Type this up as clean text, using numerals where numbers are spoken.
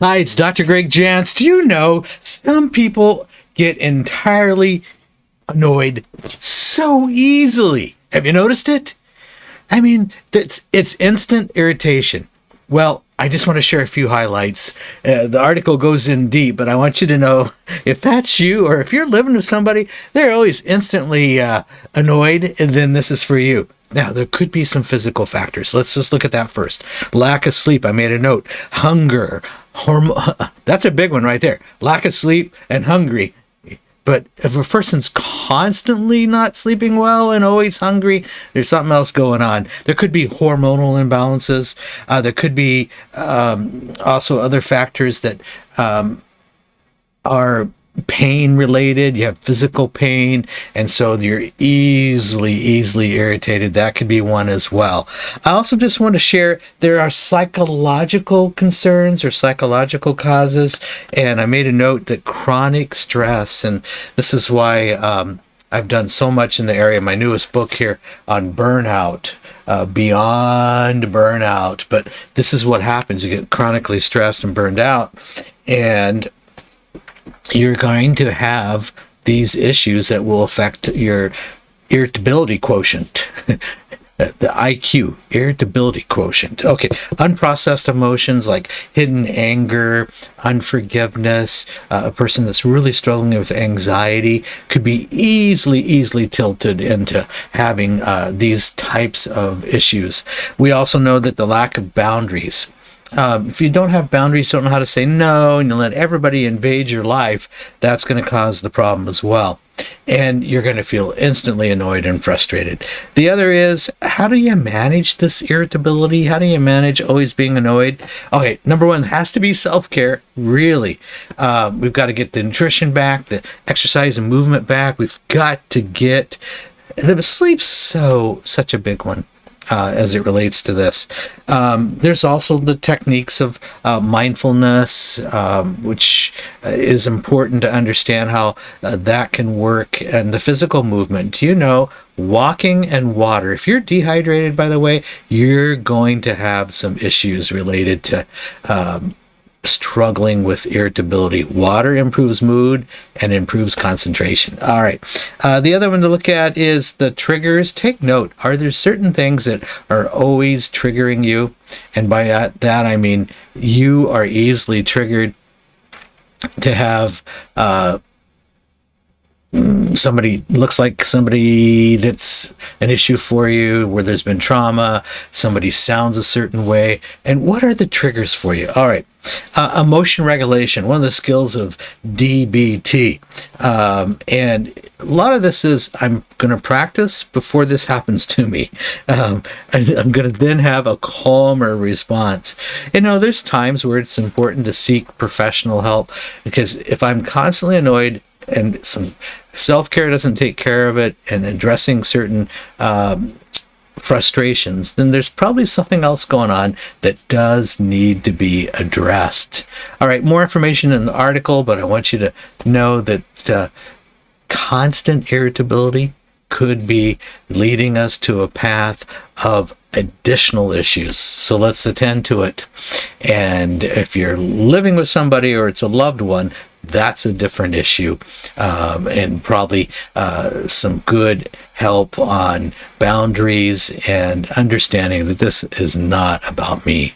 Hi, it's Dr. Greg Jantz. Do you know some people get entirely annoyed so easily? Have you noticed it? I mean, it's instant irritation. Well, I just want to share a few highlights. The article goes in deep, but I want you to know if that's you or if you're living with somebody, they're always instantly annoyed, and then this is for you. Now, there could be some physical factors. Let's just look at that first. Lack of sleep. I made a note. Hunger. That's a big one right there. Lack of sleep and hungry. But if a person's constantly not sleeping well and always hungry, there's something else going on. There could be hormonal imbalances. There could be also other factors that are pain related. You have physical pain, and so you're easily irritated. That could be one as well. I also just want to share there are psychological concerns or psychological causes, and I made a note that chronic stress, and this is why I've done so much in the area. My newest book here on burnout, beyond burnout, but this is what happens. You get chronically stressed and burned out, and you're going to have these issues that will affect your irritability quotient. The IQ, irritability quotient. Okay, unprocessed emotions like hidden anger, unforgiveness, a person that's really struggling with anxiety could be easily tilted into having these types of issues. We also know that the lack of boundaries. If you don't have boundaries, don't know how to say no, and you let everybody invade your life, that's going to cause the problem as well. And you're going to feel instantly annoyed and frustrated. The other is, how do you manage this irritability? How do you manage always being annoyed? Okay, number one has to be self-care, really. We've got to get the nutrition back, the exercise and movement back. We've got to get the sleep's such a big one. As it relates to this. There's also the techniques of mindfulness, which is important to understand how that can work, and the physical movement. Do you know, walking and water, if you're dehydrated, by the way, you're going to have some issues related to struggling with irritability. Water improves mood and improves concentration. All right. The other one to look at is the triggers. Take note. Are there certain things that are always triggering you? And by that, I mean you are easily triggered to have somebody that's an issue for you, where there's been trauma, somebody sounds a certain way. And what are the triggers for you? All right. Emotion regulation, one of the skills of DBT. And a lot of this is I'm going to practice before this happens to me. I'm going to then have a calmer response. You know, there's times where it's important to seek professional help, because if I'm constantly annoyed and some self-care doesn't take care of it, and addressing certain frustrations, then there's probably something else going on that does need to be addressed. All right, more information in the article, but I want you to know that constant irritability could be leading us to a path of additional issues. So let's attend to it. And if you're living with somebody or it's a loved one, that's a different issue, and probably some good help on boundaries and understanding that this is not about me.